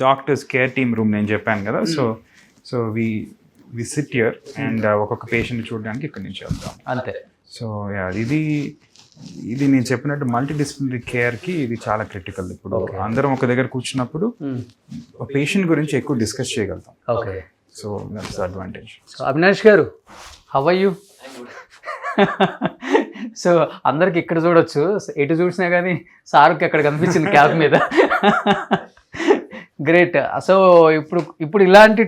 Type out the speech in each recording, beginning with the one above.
Doctors care team room నేను చెప్పాను కదా. So we sit here and ఒక్కొక్క పేషెంట్ చూడడానికి ఇక్కడ నుంచి వెళ్తాం అంతే. సో ఇది నేను చెప్పినట్టు మల్టీ డిసిప్లినరీ కేర్కి ఇది చాలా క్రిటికల్. ఇప్పుడు అందరం ఒక దగ్గర కూర్చున్నప్పుడు పేషెంట్ గురించి ఎక్కువ డిస్కస్ చేయగలుగుతాం. Okay, so that's advantage. So Avinash గారు, హౌ ఆర్ యూ? సో అందరికి ఇక్కడ చూడొచ్చు, ఎటు చూసినా కానీ సార్కి అక్కడ కనిపించింది క్యాబ్ మీద. గ్రేట్. సో ఇప్పుడు ఇలాంటి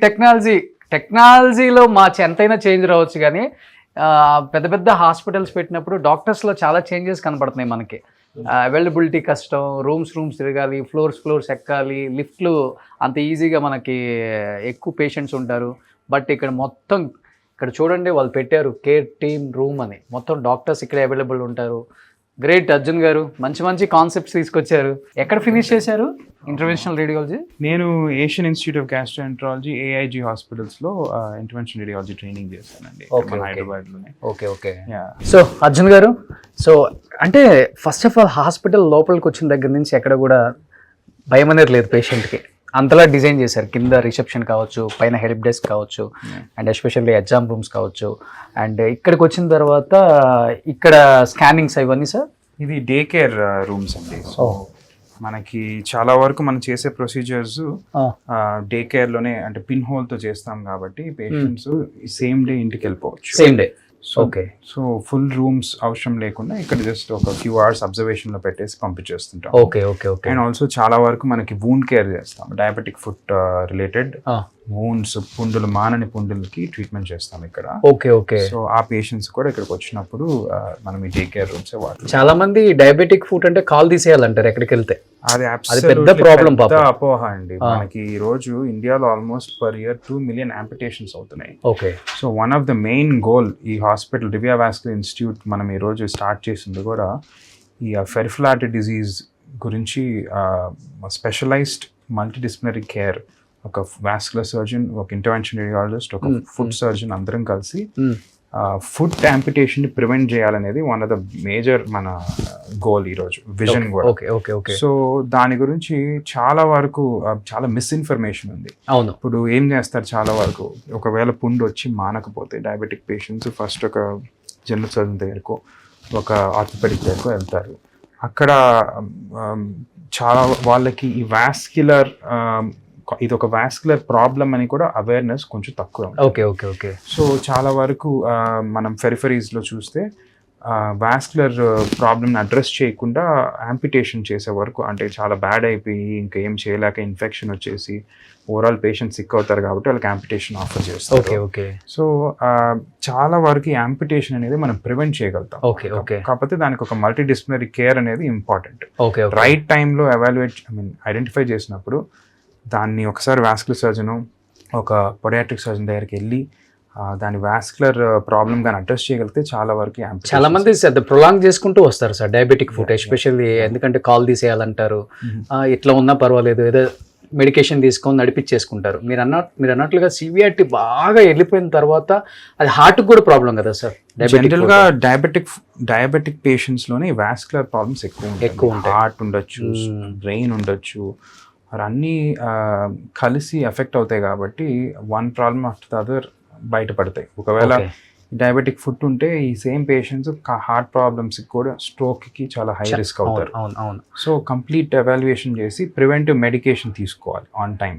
టెక్నాలజీలో ఎంతైనా చేంజ్ రావచ్చు, కానీ పెద్ద పెద్ద హాస్పిటల్స్ పెట్టినప్పుడు డాక్టర్స్లో చాలా చేంజెస్ కనపడుతున్నాయి మనకి. అవైలబిలిటీ కష్టం, రూమ్స్ తిరగాలి, ఫ్లోర్స్ ఎక్కాలి, లిఫ్ట్లు అంత ఈజీగా మనకి ఎక్కువ పేషెంట్స్ ఉంటారు. బట్ ఇక్కడ చూడండి, వాళ్ళు పెట్టారు కేర్ టీమ్ రూమ్ అని, మొత్తం డాక్టర్స్ ఇక్కడ అవైలబుల్ ఉంటారు. గ్రేట్ అర్జున్ గారు, మంచి కాన్సెప్ట్స్ తీసుకొచ్చారు. ఎక్కడ ఫినిష్ చేశారు ఇంటర్వెన్షనల్ రేడియాలజీ? నేను Asian institute of gastroenterology AIG హాస్పిటల్స్లో ఇంటర్వెన్షనల్ రేడియాలజీ ట్రైనింగ్ చేస్తానండి హైదరాబాద్లోనే. ఓకే. సో అర్జున్ గారు, సో అంటే ఫస్ట్ ఆఫ్ ఆల్ హాస్పిటల్ లోపలికి వచ్చిన దగ్గర నుంచి ఎక్కడ కూడా భయం అనేది లేదు పేషెంట్కి, అంతలా డిజైన్ చేశారు. కింద రిసెప్షన్ కావచ్చు, పైన హెల్ప్ డెస్క్ కావచ్చు, అండ్ ఎస్పెషల్లీ ఎగ్జామ్ రూమ్స్ కావచ్చు, అండ్ ఇక్కడికి వచ్చిన తర్వాత ఇక్కడ స్కానింగ్స్ ఇవన్నీ సార్. ఇది డే కేర్ రూమ్స్ అండి. సో మనకి చాలా వరకు మనం చేసే ప్రొసీజర్స్ డే కేర్ లోనే, అంటే పిన్ హోల్ తో చేస్తాం కాబట్టి పేషెంట్స్ సేమ్ డే ఇంటికి వెళ్ళిపోవచ్చు. Same day. Okay. So full rooms అవసరం లేకుండా ఇక్కడ జస్ట్ ఒక ఫ్యూ అవర్స్ అబ్జర్వేషన్ లో పెట్టేసి పంపించేస్తుంటాం. ఓకే. అండ్ ఆల్సో చాలా వరకు మనకి వూండ్ కేర్ చేస్తాం, డయాబెటిక్ ఫుట్ రిలేటెడ్ వూండ్స్, మానని పుండులకి ట్రీట్మెంట్ చేస్తాం ఇక్కడ. ఓకే. సో ఆ పేషెంట్స్ కూడా ఇక్కడికి వచ్చినప్పుడు మనం ఈ డే కేర్ రూమ్స్ వాడతాం. చాలా మంది డయాబెటిక్ ఫుట్ అంటే కాల్ తీసేయాలంటారు ఎక్కడికి వెళ్తే. అది పెద్ద ప్రాబ్లం, అపోహ అండి. మనకి ఈ రోజు ఇండియాలో ఆల్మోస్ట్ పర్ ఇయర్ 2 million యాంపిటేషన్స్ అవుతున్నాయి. Okay. So one of the main goal ఈ హాస్పిటల్ రివియా వాస్కులర్ ఇన్స్టిట్యూట్ మనం ఈ రోజు స్టార్ట్ చేసింది కూడా ఈ ఫెరిఫిలాటిడ్ డిజీజ్ గురించి స్పెషలైజ్డ్ మల్టీ డిసిప్లినరీ కేర్, ఒక వాస్కులర్ సర్జన్, ఒక ఇంటర్వెన్షన్ రేడియాలజిస్ట్, ఒక ఫుడ్ సర్జన్ అందరం కలిసి ఫుడ్ యాంపిటేషన్ ని ప్రివెంట్ చేయాలనేది వన్ ఆఫ్ ద మేజర్ మన గోల్ ఈ రోజు, విజన్ కూడా. సో దాని గురించి చాలా వరకు చాలా మిస్ఇన్ఫర్మేషన్ ఉంది. అవును. ఇప్పుడు ఏం చేస్తారు, చాలా వరకు ఒకవేళ పుండు వచ్చి మానకపోతే డయాబెటిక్ పేషెంట్స్ ఫస్ట్ ఒక జనరల్ సర్జన్ దగ్గరకు, ఒక ఆర్థోపెడిక్ దగ్గరకు వెళ్తారు. అక్కడ చాలా వాళ్ళకి ఈ వాస్క్యులర్ ఇది ఒక వాస్కులర్ ప్రాబ్లం అని కూడా అవేర్నెస్ కొంచెం తక్కువ. ఓకే. సో చాలా వరకు మనం ఫెరిఫరీస్లో చూస్తే వాస్కులర్ ప్రాబ్లమ్ని అడ్రస్ చేయకుండా యాంపిటేషన్ చేసే వరకు, అంటే చాలా బ్యాడ్ అయిపోయి ఇంకా ఏం చేయలేక ఇన్ఫెక్షన్ వచ్చేసి ఓవరాల్ పేషెంట్ సిక్ అవుతారు కాబట్టి వాళ్ళకి యాంపిటేషన్ ఆఫర్ చేస్తారు. ఓకే. సో చాలా వరకు యాంపిటేషన్ అనేది మనం ప్రివెంట్ చేయగలుగుతాం. కాకపోతే దానికి ఒక మల్టీ డిసిప్లినరీ కేర్ అనేది ఇంపార్టెంట్. రైట్ టైంలో ఐడెంటిఫై చేసినప్పుడు దాన్ని ఒకసారి వాస్కులర్ సర్జను, ఒక పొడియాట్రిక్ సర్జన్ దగ్గరికి వెళ్ళి దాని వాస్కులర్ ప్రాబ్లమ్ కానీ అడ్రస్ చేయగలిగితే చాలా వరకు చాలా మంది ప్రొలాంగ్ చేసుకుంటూ వస్తారు సార్ డయాబెటిక్ ఫుట్, ఎస్పెషల్లీ ఎందుకంటే కాల్ తీసేయాలంటారు. ఇట్లా ఉన్నా పర్వాలేదు, ఏదో మెడికేషన్ తీసుకొని నడిపించేసుకుంటారు. మీరు అన్నట్లుగా సివియారిటీ బాగా వెళ్ళిపోయిన తర్వాత అది హార్ట్కి కూడా ప్రాబ్లం కదా సార్. జనరల్గా డయాబెటిక్ పేషెంట్స్లోనే వాస్కులర్ ప్రాబ్లమ్స్ ఎక్కువ ఉంటాయి. హార్ట్ ఉండొచ్చు, బ్రెయిన్ ఉండొచ్చు, మరి అన్నీ కలిసి ఎఫెక్ట్ అవుతాయి కాబట్టి one problem after the other బయటపడతాయి. ఒకవేళ డయాబెటిక్ ఫుట్ ఉంటే ఈ సేమ్ పేషెంట్స్ హార్ట్ ప్రాబ్లమ్స్ కూడా, స్ట్రోక్కి చాలా హై రిస్క్ అవుతారు. సో కంప్లీట్ ఎవాల్యుయేషన్ చేసి ప్రివెంటివ్ మెడికేషన్ తీసుకోవాలి ఆన్ టైం.